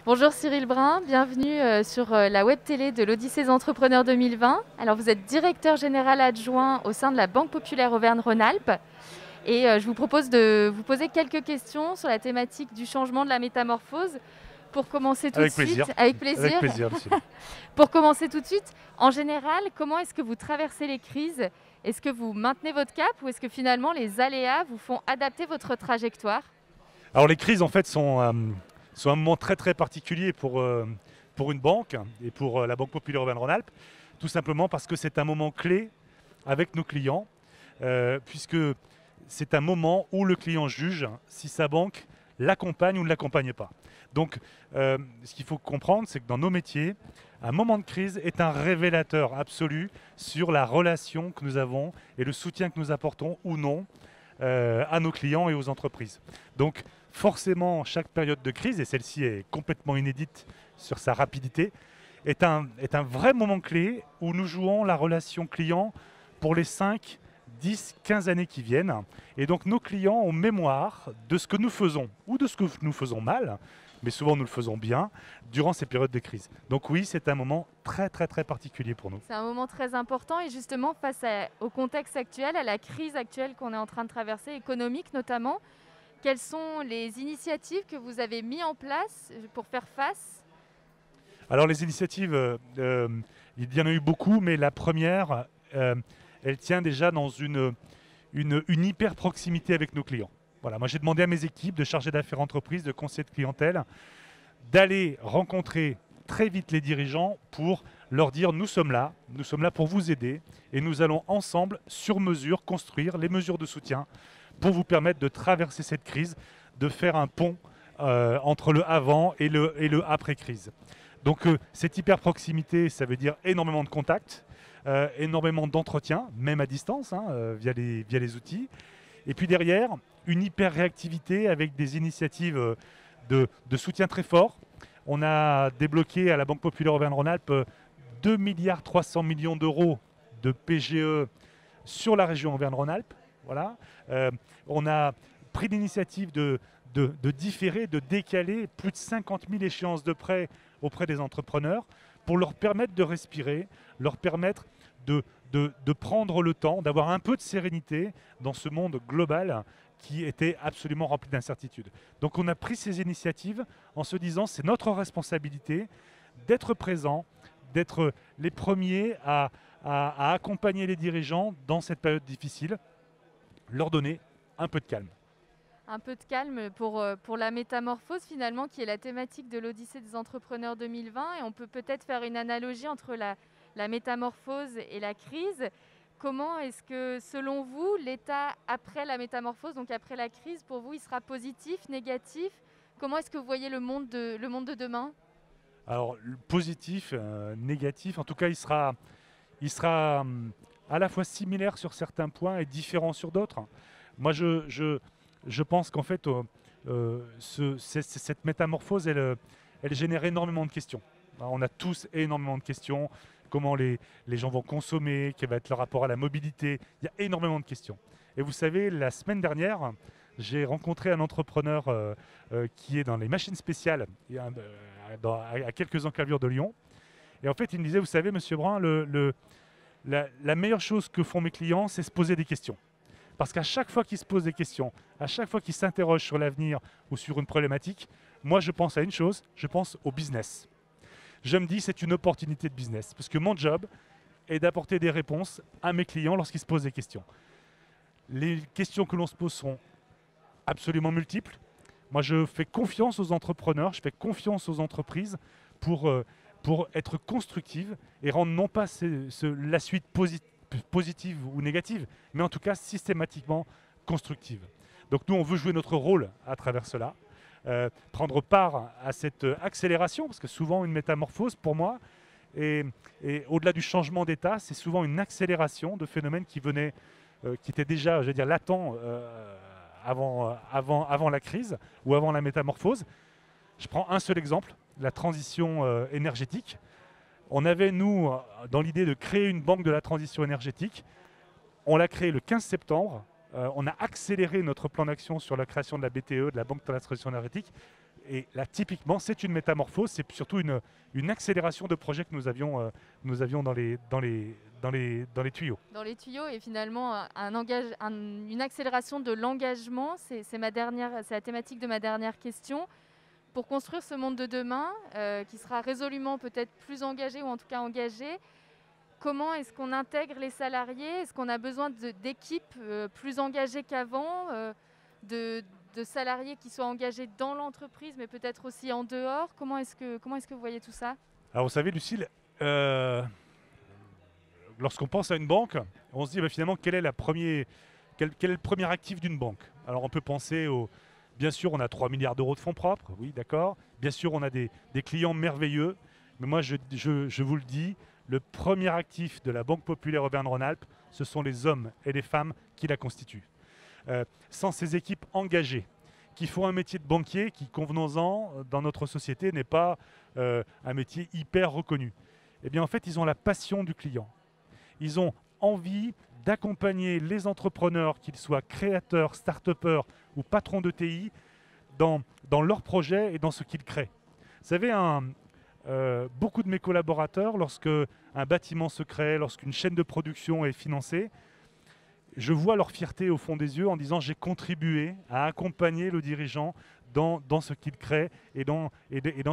Bonjour Cyril Brun, bienvenue sur la web télé de l'Odyssée des Entrepreneurs 2020. Alors vous êtes directeur général adjoint au sein de la Banque Populaire Auvergne-Rhône-Alpes et je vous propose de vous poser quelques questions sur la thématique du changement de la métamorphose. Pour commencer tout de Avec plaisir. suite, avec Avec plaisir, plaisir, monsieur. pour commencer tout de suite, en général, comment est-ce que vous traversez les crises? Est-ce que vous maintenez votre cap ou est-ce que finalement les aléas vous font adapter votre trajectoire? Alors les crises en fait sont un moment très très particulier pour une banque et pour la Banque Populaire Auvergne-Rhône-Alpes, tout simplement parce que c'est un moment clé avec nos clients, puisque c'est un moment où le client juge si sa banque l'accompagne ou ne l'accompagne pas. Donc ce qu'il faut comprendre, c'est que dans nos métiers, un moment de crise est un révélateur absolu sur la relation que nous avons et le soutien que nous apportons ou non à nos clients et aux entreprises. Donc forcément, chaque période de crise, et celle-ci est complètement inédite sur sa rapidité, est un vrai moment clé où nous jouons la relation client pour les 5, 10, 15 années qui viennent. Et donc nos clients ont mémoire de ce que nous faisons ou de ce que nous faisons mal, mais souvent nous le faisons bien, durant ces périodes de crise. Donc oui, c'est un moment très très très particulier pour nous. C'est un moment très important et justement au contexte actuel, à la crise actuelle qu'on est en train de traverser, économique notamment, quelles sont les initiatives que vous avez mises en place pour faire face? Alors les initiatives, il y en a eu beaucoup, mais la première, elle tient déjà dans une hyper proximité avec nos clients. Voilà, moi j'ai demandé à mes équipes de chargés d'affaires entreprises, de conseillers de clientèle, d'aller rencontrer très vite les dirigeants pour leur dire nous sommes là pour vous aider et nous allons ensemble, sur mesure, construire les mesures de soutien pour vous permettre de traverser cette crise, de faire un pont entre le avant et le après-crise. Donc cette hyper proximité, ça veut dire énormément de contacts, énormément d'entretien, même à distance, hein, via les outils. Et puis derrière, une hyper réactivité avec des initiatives de soutien très fort. On a débloqué à la Banque Populaire Auvergne-Rhône-Alpes 2 milliards 300 millions d'euros de PGE sur la région Auvergne-Rhône-Alpes. Voilà. On a pris l'initiative de différer, de décaler plus de 50 000 échéances de prêts auprès des entrepreneurs pour leur permettre de respirer, leur permettre de prendre le temps, d'avoir un peu de sérénité dans ce monde global qui était absolument rempli d'incertitudes. Donc on a pris ces initiatives en se disant c'est notre responsabilité d'être présent, d'être les premiers à accompagner les dirigeants dans cette période difficile, leur donner un peu de calme. Un peu de calme pour la métamorphose finalement, qui est la thématique de l'Odyssée des Entrepreneurs 2020. Et on peut peut-être faire une analogie entre la métamorphose et la crise. Comment est-ce que, selon vous, l'état après la métamorphose, donc après la crise, pour vous, il sera positif, négatif? Comment est-ce que vous voyez le monde de demain? Alors positif, négatif, en tout cas il sera à la fois similaire sur certains points et différent sur d'autres. Moi je pense qu'en fait cette métamorphose elle génère énormément de questions. On a tous énormément de questions. Comment les gens vont consommer, quel va être leur rapport à la mobilité. Il y a énormément de questions. Et vous savez, la semaine dernière, j'ai rencontré un entrepreneur qui est dans les machines spéciales à quelques encablures de Lyon. Et en fait, il me disait, vous savez, Monsieur Brun, la meilleure chose que font mes clients, c'est se poser des questions. Parce qu'à chaque fois qu'ils se posent des questions, à chaque fois qu'ils s'interrogent sur l'avenir ou sur une problématique, moi je pense à une chose, je pense au business. Je me dis c'est une opportunité de business. Parce que mon job est d'apporter des réponses à mes clients lorsqu'ils se posent des questions. Les questions que l'on se pose sont absolument multiples. Moi, je fais confiance aux entrepreneurs, je fais confiance aux entreprises pour être constructives et rendre non pas la suite positive ou négative, mais en tout cas systématiquement constructive. Donc nous, on veut jouer notre rôle à travers cela, prendre part à cette accélération, parce que souvent une métamorphose, pour moi, et au-delà du changement d'état, c'est souvent une accélération de phénomènes qui étaient déjà, je veux dire, latents avant la crise ou avant la métamorphose. Je prends un seul exemple, la transition énergétique. On avait, nous, dans l'idée de créer une banque de la transition énergétique. On l'a créée le 15 septembre. On a accéléré notre plan d'action sur la création de la BTE, de la Banque de la transition énergétique. Et là, typiquement, c'est une métamorphose, c'est surtout une accélération de projet que nous avions dans les tuyaux. Dans les tuyaux et finalement une accélération de l'engagement, c'est la thématique de ma dernière question. Pour construire ce monde de demain, qui sera résolument peut-être plus engagé ou en tout cas engagé, comment est-ce qu'on intègre les salariés? Est-ce qu'on a besoin d'équipes plus engagées qu'avant, de salariés qui soient engagés dans l'entreprise, mais peut-être aussi en dehors? Comment est-ce que vous voyez tout ça? Alors vous savez, Lucille, lorsqu'on pense à une banque, on se dit finalement quel est le premier actif d'une banque. Alors on peut penser bien sûr on a 3 milliards d'euros de fonds propres, oui d'accord. Bien sûr on a des clients merveilleux, mais moi je vous le dis, le premier actif de la Banque Populaire Auvergne-Rhône-Alpes, ce sont les hommes et les femmes qui la constituent. Sans ces équipes engagées, qui font un métier de banquier qui, convenons-en, dans notre société n'est pas un métier hyper reconnu. Eh bien en fait ils ont la passion du client. Ils ont envie d'accompagner les entrepreneurs, qu'ils soient créateurs, start-upers ou patrons de TI, dans leurs projets et dans ce qu'ils créent. Vous savez, beaucoup de mes collaborateurs, lorsque un bâtiment se crée, lorsqu'une chaîne de production est financée, je vois leur fierté au fond des yeux en disant j'ai contribué à accompagner le dirigeant dans ce qu'il crée et dans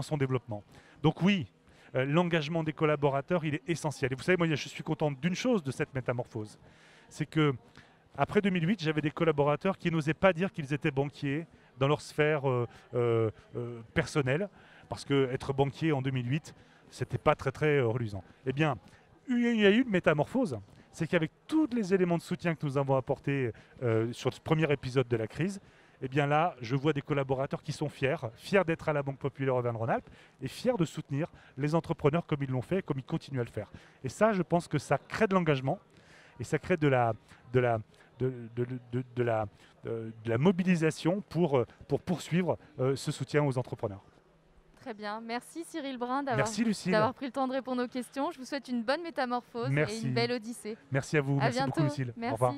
son développement. Donc oui, l'engagement des collaborateurs, il est essentiel. Et vous savez, moi, je suis content d'une chose de cette métamorphose. C'est que après 2008, j'avais des collaborateurs qui n'osaient pas dire qu'ils étaient banquiers dans leur sphère personnelle, parce qu'être banquier en 2008, c'était pas très, très reluisant. Eh bien, il y a eu une métamorphose. C'est qu'avec tous les éléments de soutien que nous avons apportés sur ce premier épisode de la crise, eh bien là, je vois des collaborateurs qui sont fiers d'être à la Banque Populaire Auvergne-Rhône-Alpes et fiers de soutenir les entrepreneurs comme ils l'ont fait, comme ils continuent à le faire. Et ça, je pense que ça crée de l'engagement et ça crée de la mobilisation pour poursuivre ce soutien aux entrepreneurs. Très bien. Merci Cyril Brun Merci, Lucille. d'avoir pris le temps de répondre aux questions. Je vous souhaite une bonne métamorphose et une belle odyssée. Merci à vous. Merci beaucoup, Lucille. Merci. Au revoir.